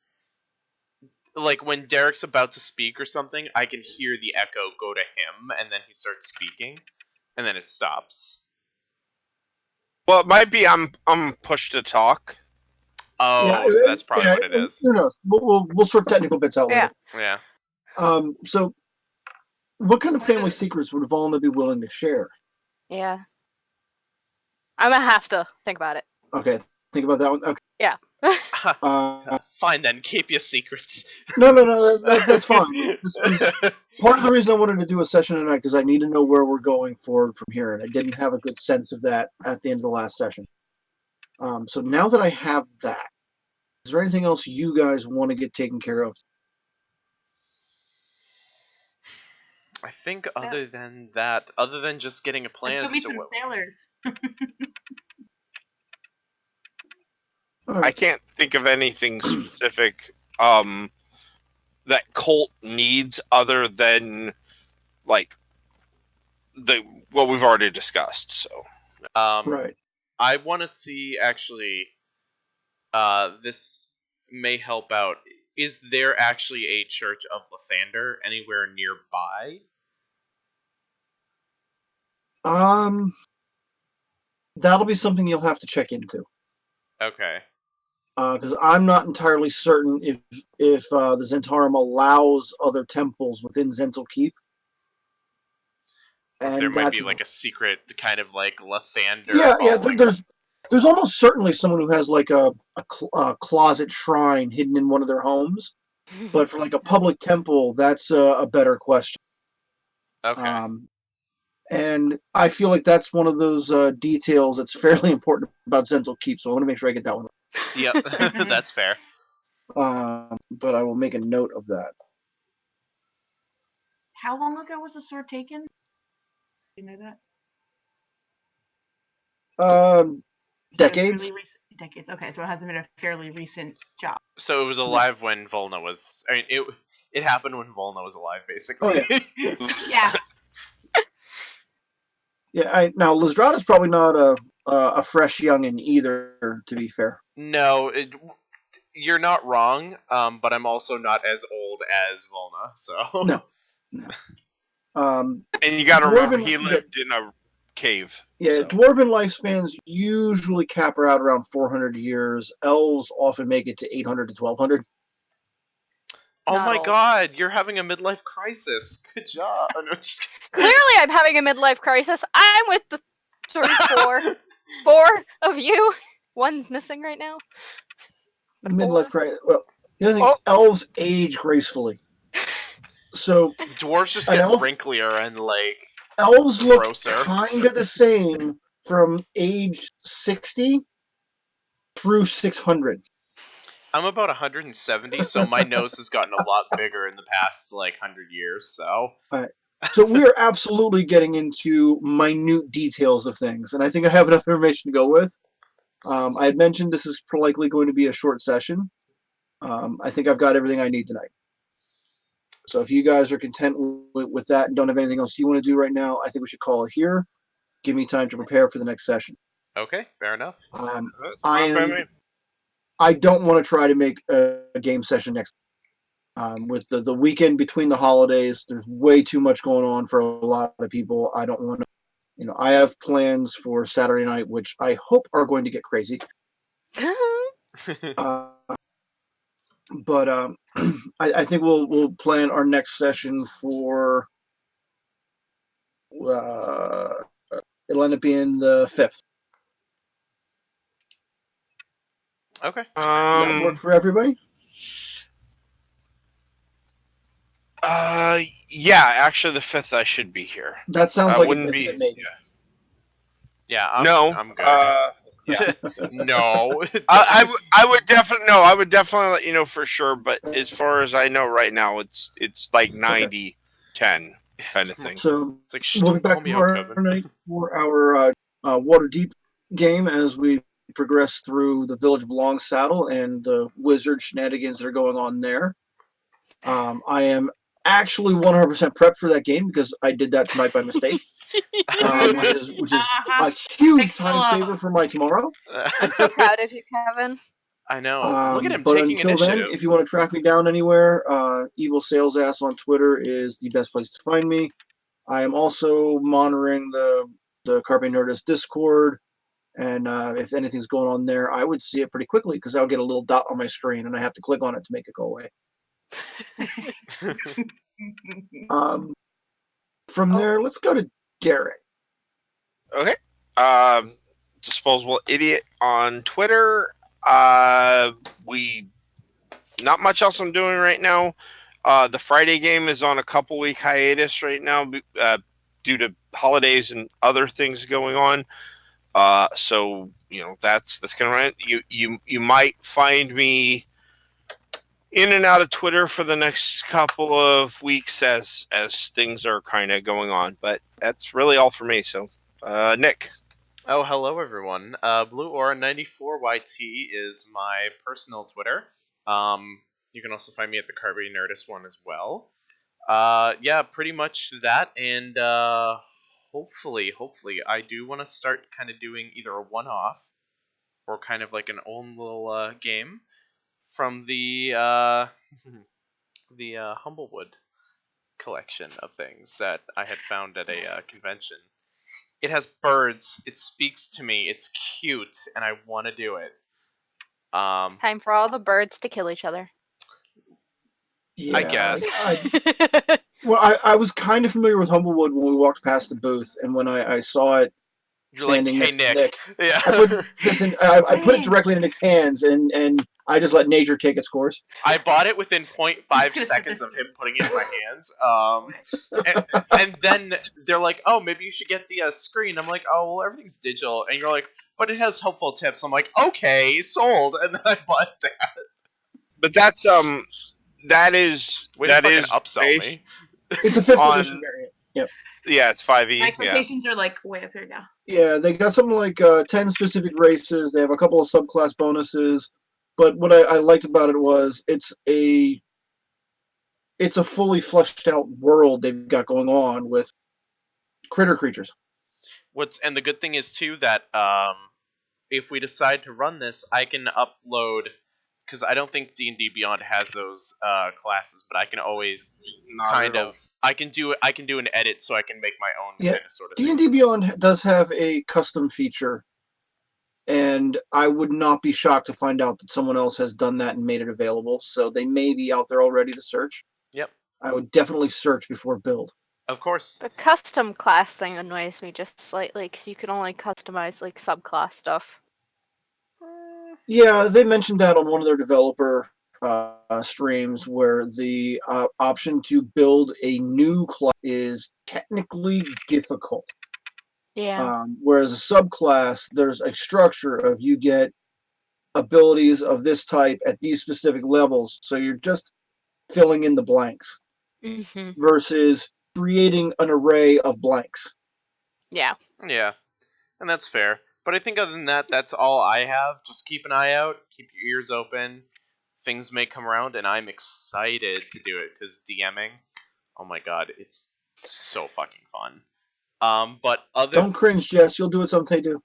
Speaker 1: when Derek's about to speak or something, I can hear the echo go to him, and then he starts speaking, and then it stops.
Speaker 5: Well, it might be I'm pushed to talk.
Speaker 1: Oh, yeah, so that's probably what it is.
Speaker 3: Who knows? We'll sort technical bits out later.
Speaker 1: Yeah.
Speaker 3: So, what kind of family secrets would Volna be willing to share?
Speaker 2: Yeah. I'm gonna have to think about it.
Speaker 3: Okay, think about that one. Okay.
Speaker 2: Yeah.
Speaker 1: Fine then, keep your secrets.
Speaker 3: No, that's fine. Part of the reason I wanted to do a session tonight because I need to know where we're going forward from here, and I didn't have a good sense of that at the end of the last session. So now that I have that, is there anything else you guys want to get taken care of?
Speaker 1: I think other than that, other than just getting a plan as to
Speaker 4: what... sailors.
Speaker 5: I can't think of anything specific that Colt needs other than like what we've already discussed. So,
Speaker 3: right.
Speaker 1: I want to see actually. This may help out. Is there actually a Church of Lathander anywhere nearby?
Speaker 3: That'll be something you'll have to check into.
Speaker 1: Okay.
Speaker 3: Because I'm not entirely certain if the Zentarum allows other temples within Zental Keep.
Speaker 1: And there might be like a secret kind of like Lathander.
Speaker 3: Yeah. There's almost certainly someone who has like a closet shrine hidden in one of their homes, but for like a public temple, that's a better question.
Speaker 1: Okay.
Speaker 3: And I feel like that's one of those details that's fairly important about Zental Keep, so I want to make sure I get that one.
Speaker 1: Yep, that's fair.
Speaker 3: But I will make a note of that.
Speaker 4: How long ago was the sword taken? Do you know that?
Speaker 3: Decades.
Speaker 4: Decades. Okay, so it hasn't been a fairly recent job.
Speaker 1: So it was alive when Volna was. I mean, it happened when Volna was alive, basically.
Speaker 3: Oh,
Speaker 4: Yeah.
Speaker 3: Yeah. Now Lizdrada's probably not a fresh youngin either. To be fair.
Speaker 1: No, you're not wrong. But I'm also not as old as Volna, so.
Speaker 3: No.
Speaker 5: And you got to remember, he lived in a cave.
Speaker 3: Yeah, so. Dwarven lifespans usually cap out around 400 years. Elves often make it to 800 to 1200.
Speaker 1: Oh not my old. God, you're having a midlife crisis. Good job. No,
Speaker 2: clearly, I'm having a midlife crisis. I'm with the four of you. One's missing right now.
Speaker 3: Midlife crisis. Well, the other thing, elves age gracefully. So
Speaker 1: dwarves just get wrinklier and like
Speaker 3: elves
Speaker 1: grosser.
Speaker 3: Look kind of the same from age 60 through 600.
Speaker 1: I'm about 170, so my nose has gotten a lot bigger in the past, 100 years, so...
Speaker 3: All right. So we are absolutely getting into minute details of things, and I think I have enough information to go with. I had mentioned this is likely going to be a short session. I think I've got everything I need tonight. So if you guys are content with that and don't have anything else you want to do right now, I think we should call it here. Give me time to prepare for the next session.
Speaker 1: Okay, fair enough.
Speaker 3: I don't want to try to make a game session next week. With the weekend between the holidays, there's way too much going on for a lot of people. I don't want to, I have plans for Saturday night, which I hope are going to get crazy. But I think we'll plan our next session for it'll end up being the 5th.
Speaker 1: Okay.
Speaker 3: Does that work for everybody?
Speaker 5: Yeah, actually the 5th I should be here.
Speaker 3: That sounds like
Speaker 5: wouldn't be.
Speaker 1: Yeah, I'm good.
Speaker 5: Yeah.
Speaker 1: No.
Speaker 5: I would definitely let you know for sure, but as far as I know right now, it's like 90-10 kind of thing.
Speaker 3: So it's like, we'll be back tomorrow night for our Waterdeep game as we progress through the village of Longsaddle and the wizard shenanigans that are going on there. I am actually 100% prepped for that game because I did that tonight by mistake. Which is a huge time saver for my tomorrow.
Speaker 2: I'm so proud of you, Kevin.
Speaker 1: I know. Look at him
Speaker 3: but
Speaker 1: taking
Speaker 3: until
Speaker 1: initiative.
Speaker 3: Then, if you want to track me down anywhere, Evil Sales Ass on Twitter is the best place to find me. I am also monitoring the Carpe Nerdus Discord, and if anything's going on there, I would see it pretty quickly because I'll get a little dot on my screen, and I have to click on it to make it go away. From there, let's go to Derek.
Speaker 5: Okay. Disposable Idiot on Twitter. We not much else I'm doing right now. The Friday game is on a couple week hiatus right now due to holidays and other things going on. So that's kind of right. You might find me in and out of Twitter for the next couple of weeks as things are kind of going on, but that's really all for me. So, Nick.
Speaker 1: Oh, hello everyone. Blue Aura 94YT is my personal Twitter. You can also find me at the Carpe Nerdus one as well. Yeah, pretty much that, and hopefully, I do want to start kind of doing either a one-off or kind of like an own little game from the Humblewood collection of things that I had found at a convention. It has birds. It speaks to me. It's cute, and I want to do it.
Speaker 2: Time for all the birds to kill each other.
Speaker 3: Yeah,
Speaker 1: I guess.
Speaker 3: I was kind of familiar with Humblewood when we walked past the booth, and when I saw it standing
Speaker 1: like, hey,
Speaker 3: next to
Speaker 1: Nick.
Speaker 3: Nick.
Speaker 1: Yeah.
Speaker 3: I put it directly in Nick's hands, and I just let nature take its course.
Speaker 1: I bought it within 0.5 seconds of him putting it in my hands. And then they're like, "Oh, maybe you should get the screen." I'm like, "Oh, well, everything's digital," and you're like, "But it has helpful tips." I'm like, "Okay, sold," and then I bought that.
Speaker 5: But that's that is
Speaker 1: Way
Speaker 5: that
Speaker 1: to fucking
Speaker 5: is
Speaker 1: upsell
Speaker 5: based
Speaker 1: me.
Speaker 3: It's a 5th
Speaker 5: on
Speaker 3: edition variant. Yep.
Speaker 5: yeah, it's 5e.
Speaker 4: My
Speaker 5: Yeah,
Speaker 4: expectations are like way up here now.
Speaker 3: Yeah, they got something like 10 specific races. They have a couple of subclass bonuses. But what I liked about it was it's a fully fleshed out world they've got going on with critter creatures.
Speaker 1: And the good thing is too that if we decide to run this, I can upload, because I don't think D&D Beyond has those classes, but I can always I can do an edit so I can make my own kind of sort of thing.
Speaker 3: D&D Beyond does have a custom feature, and I would not be shocked to find out that someone else has done that and made it available. So they may be out there already to search.
Speaker 1: Yep.
Speaker 3: I would definitely search before build.
Speaker 1: Of course.
Speaker 2: The custom class thing annoys me just slightly because you can only customize like subclass stuff.
Speaker 3: Yeah, they mentioned that on one of their developer streams, where the option to build a new class is technically difficult.
Speaker 2: Yeah.
Speaker 3: Whereas a subclass, there's a structure of you get abilities of this type at these specific levels, so you're just filling in the blanks versus creating an array of blanks.
Speaker 2: Yeah.
Speaker 1: Yeah, and that's fair. But I think other than that, that's all I have. Just keep an eye out, keep your ears open. Things may come around, and I'm excited to do it because DMing, oh my god, it's so fucking fun. But
Speaker 3: Don't cringe, Jess. You'll do it someday, too.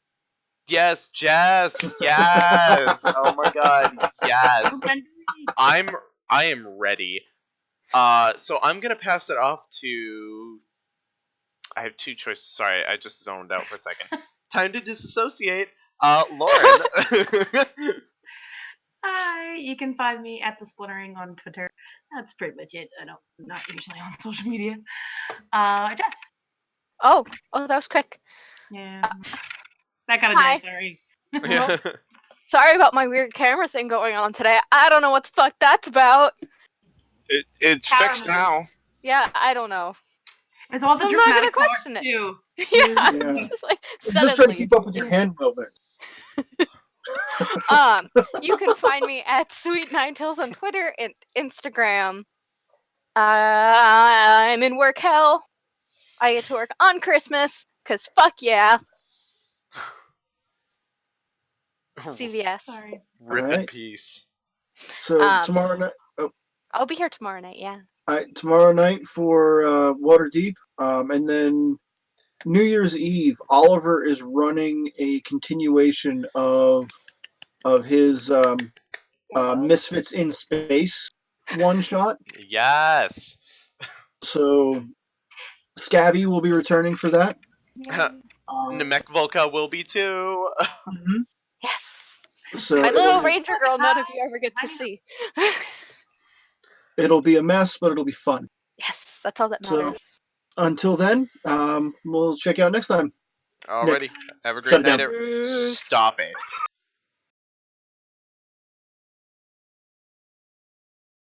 Speaker 1: Yes, Jess. Yes. Oh my god. Yes. I am ready. So I'm gonna pass it off to. I have two choices. Sorry, I just zoned out for a second. Time to disassociate. Lauren.
Speaker 4: Hi, you can find me at the Splintering on Twitter. That's pretty much it. I'm not usually on social media. Jess.
Speaker 2: Oh, that was quick.
Speaker 4: Yeah. That kind of
Speaker 2: hi.
Speaker 4: Sorry.
Speaker 1: Yeah.
Speaker 2: Sorry about my weird camera thing going on today. I don't know what the fuck that's about.
Speaker 5: It's fixed now.
Speaker 2: Yeah, I don't know.
Speaker 4: There's also
Speaker 2: I'm not gonna question it.
Speaker 4: Too.
Speaker 2: Yeah,
Speaker 3: Yeah.
Speaker 2: just like
Speaker 3: I'm just trying to keep up with your hand movements.
Speaker 2: You can find me at Sweet9Tails on Twitter and Instagram. I'm in work hell. I get to work on Christmas, cause fuck yeah. CVS.
Speaker 4: Sorry.
Speaker 1: Rip in peace.
Speaker 3: So tomorrow night. Oh.
Speaker 2: I'll be here tomorrow night. Yeah.
Speaker 3: Tomorrow night for Waterdeep, and then New Year's Eve, Oliver is running a continuation of his Misfits in Space one shot.
Speaker 1: Yes.
Speaker 3: So Scabby will be returning for that.
Speaker 1: Namek Volka will be too.
Speaker 2: Yes.
Speaker 3: So
Speaker 2: my little ranger girl, none of you ever get to see.
Speaker 3: It'll be a mess, but it'll be fun.
Speaker 2: Yes, that's all that matters.
Speaker 3: So, until then, we'll check you out next time.
Speaker 1: Alrighty. Have a great night. Stop it.